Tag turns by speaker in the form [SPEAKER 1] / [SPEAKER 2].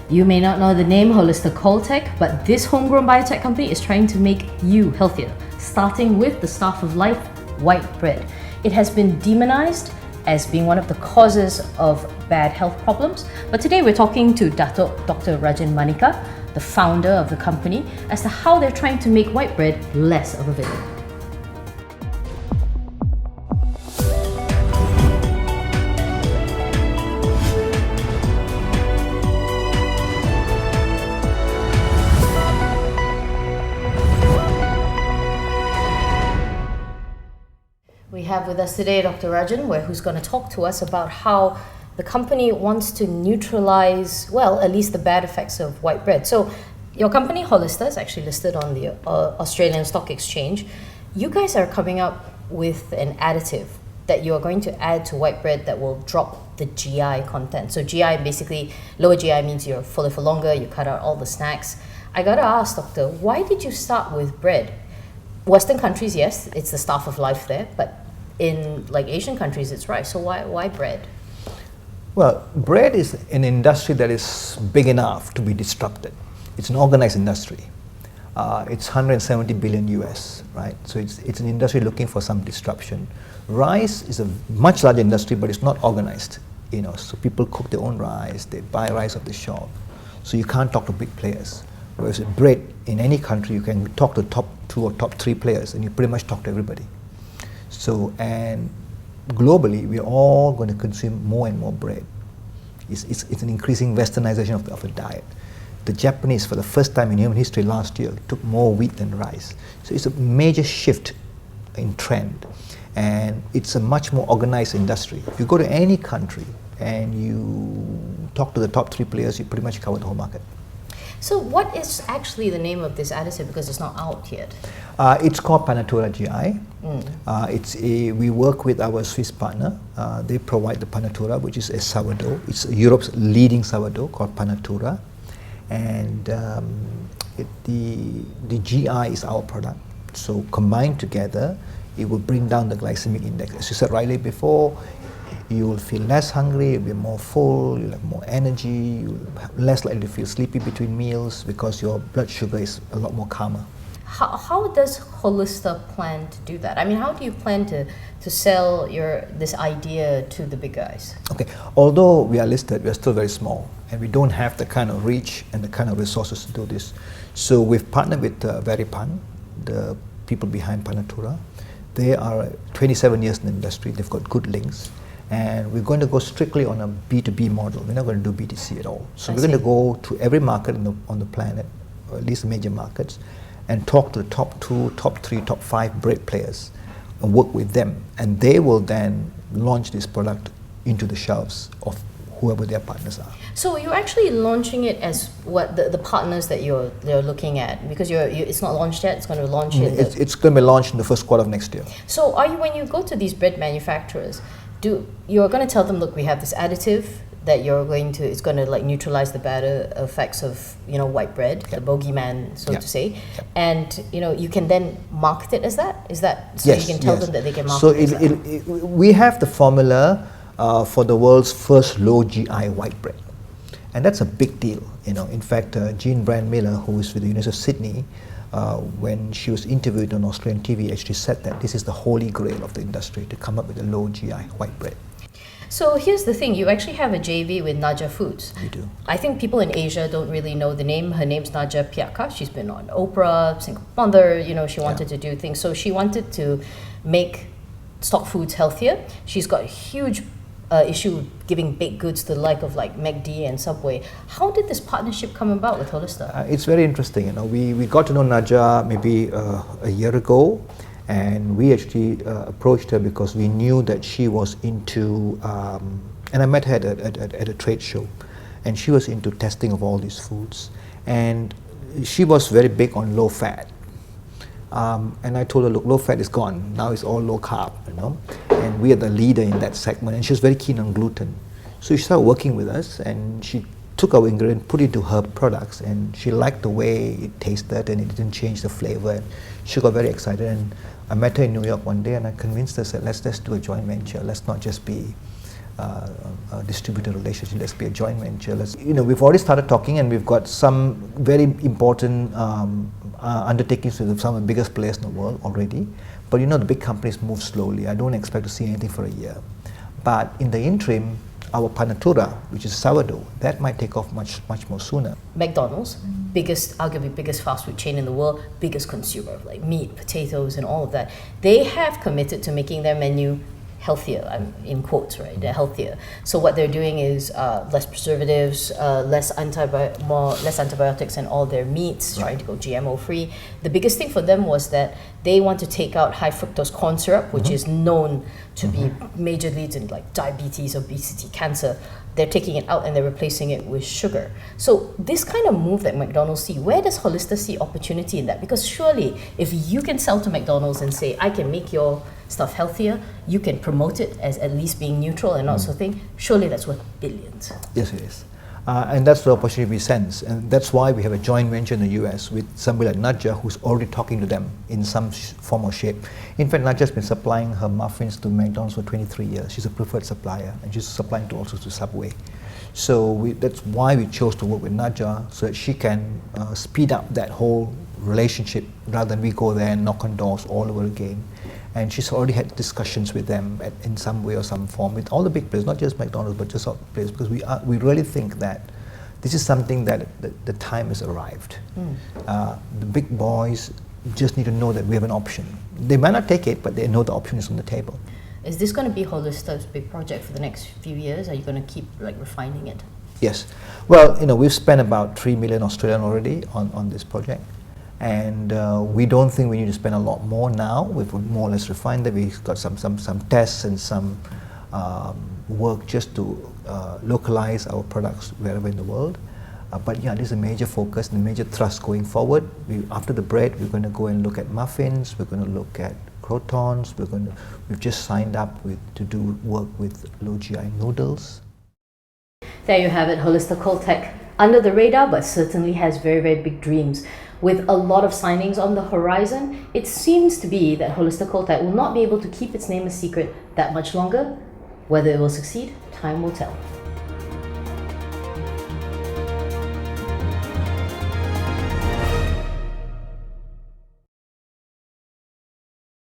[SPEAKER 1] You may not know the name Holista Colltech, but this homegrown biotech company is trying to make you healthier, starting with the staff of life, white bread. It has been demonized as being one of the causes of bad health problems, but today we're talking to Dr. Rajan Manika, the founder of the company, as to how they're trying to make white bread less of a villain. We have with us today Dr. Rajan, who's going to talk to us about how the company wants to neutralize, well, at least the bad effects of white bread. So your company, Holista, is actually listed on the Australian Stock Exchange. You guys are coming up with an additive that you are going to add to white bread that will drop the GI content. So GI, basically, lower GI means you're fuller for longer, you cut out all the snacks. I gotta ask, doctor, why did you start with bread? Western countries, yes, it's the staff of life there, but in like Asian countries, it's rice. So why bread?
[SPEAKER 2] Well, bread is an industry that is big enough to be disrupted. It's an organized industry. It's 170 billion US, right? So it's an industry looking for some disruption. Rice is a much larger industry, but it's not organized. So people cook their own rice, they buy rice off the shop. So you can't talk to big players. Whereas with bread, in any country, you can talk to top 2 or top 3 players, and you pretty much talk to everybody. So, and globally, we're all going to consume more and more bread. It's an increasing westernization of the diet. The Japanese, for the first time in human history last year, took more wheat than rice. So it's a major shift in trend. And it's a much more organized industry. If you go to any country and you talk to the top 3 players, you pretty much cover the whole market.
[SPEAKER 1] So what is actually the name of this additive, because it's not out yet?
[SPEAKER 2] It's called Panatura GI. We work with our Swiss partner. They provide the Panatura, which is a sourdough. It's Europe's leading sourdough called Panatura. And the GI is our product. So combined together, it will bring down the glycemic index. As you said rightly before, you will feel less hungry, you'll be more full, you'll have more energy, you'll have less likely to feel sleepy between meals because your blood sugar is a lot more calmer.
[SPEAKER 1] How does Holista plan to do that? I mean, how do you plan to sell this idea to the big guys? Okay,
[SPEAKER 2] although we are listed, we are still very small and we don't have the kind of reach and the kind of resources to do this. So we've partnered with Veripan, the people behind Panatura. They are 27 years in the industry, they've got good links. And we're going to go strictly on a B2B model. We're not going to do B2C at all. So we're going to go to every market on the planet, or at least the major markets, and talk to the top 2, top 3, top 5 bread players and work with them. And they will then launch this product into the shelves of whoever their partners are.
[SPEAKER 1] So you're actually launching it as what the partners that you're looking at, because it's not launched yet. It's going to launch
[SPEAKER 2] it's going to be launched in the first quarter of next year.
[SPEAKER 1] So when you go to these bread manufacturers, you're going to tell them, look, we have this additive that it's going to like neutralize the bad effects of white bread, the bogeyman, so to say, and you can then market it as that. Is that so?
[SPEAKER 2] Yes,
[SPEAKER 1] you can tell them that they can market
[SPEAKER 2] so
[SPEAKER 1] it as that?
[SPEAKER 2] We have the formula for the world's first low GI white bread, and that's a big deal. In fact, Jean Brand Miller, who is with the University of Sydney, when she was interviewed on Australian TV, actually said that this is the holy grail of the industry, to come up with a low GI white bread.
[SPEAKER 1] So here's the thing, you actually have a JV with Naja Foods.
[SPEAKER 2] We do.
[SPEAKER 1] I think people in Asia don't really know the name. Her name's Naja Piaka. She's been on Oprah, single mother, she wanted to do things. So she wanted to make stock foods healthier. She's got a huge issue giving baked goods to the like of like McD and Subway. How did this partnership come about with Holista?
[SPEAKER 2] It's very interesting. We got to know Naja maybe a year ago, and we actually approached her because we knew that she was into, and I met her at a trade show, and she was into testing of all these foods, and she was very big on low fat. And I told her, look, low fat is gone. Now it's all low carb, and we are the leader in that segment. And she was very keen on gluten. So she started working with us, and she took our ingredient, put it into her products, and she liked the way it tasted, and it didn't change the flavor. And she got very excited. And I met her in New York one day, and I convinced her, said, let's do a joint venture. Let's not just be a distributor relationship. Let's be a joint venture. We've already started talking, and we've got some very important undertakings with some of the biggest players in the world already. But the big companies move slowly. I don't expect to see anything for a year. But in the interim, our panatura, which is sourdough, that might take off much more sooner.
[SPEAKER 1] McDonald's, arguably biggest fast food chain in the world, biggest consumer of like meat, potatoes, and all of that. They have committed to making their menu healthier, I'm in quotes, right? They're healthier. So what they're doing is less preservatives, less antibiotics in all their meats, trying to go GMO free. The biggest thing for them was that they want to take out high fructose corn syrup, which is known to be major leads in like diabetes, obesity, cancer. They're taking it out and they're replacing it with sugar. So this kind of move that McDonald's see, where does Holista see opportunity in that? Because surely if you can sell to McDonald's and say, I can make your stuff healthier, you can promote it as at least being neutral and not so thing, surely that's worth billions.
[SPEAKER 2] Yes, it is. And that's the opportunity we sense. And that's why we have a joint venture in the US with somebody like Nadja, who's already talking to them in some form or shape. In fact, Nadja's been supplying her muffins to McDonald's for 23 years. She's a preferred supplier, and she's supplying also to Subway. So that's why we chose to work with Nadja, so that she can speed up that whole relationship rather than we go there and knock on doors all over again. And she's already had discussions with them in some way or some form with all the big players, not just McDonald's, but just all the players, because we really think that this is something that the time has arrived. The big boys just need to know that we have an option. They might not take it, but they know the option is on the table.
[SPEAKER 1] Is this going to be Holista's big project for the next few years? Are you going to keep refining it?
[SPEAKER 2] Yes. Well, we've spent about 3 million Australian already on this project. And we don't think we need to spend a lot more now. We've more or less refined that. We've got some tests and some work just to localize our products wherever in the world. But yeah, this is a major focus and a major thrust going forward. After the bread, we're going to go and look at muffins. We're going to look at crotons. We've just signed up to do work with low GI noodles.
[SPEAKER 1] There you have it, Holista Colltech. Under the radar, but certainly has very, very big dreams. With a lot of signings on the horizon, it seems to be that Holista Colltech will not be able to keep its name a secret that much longer. Whether it will succeed, time will tell.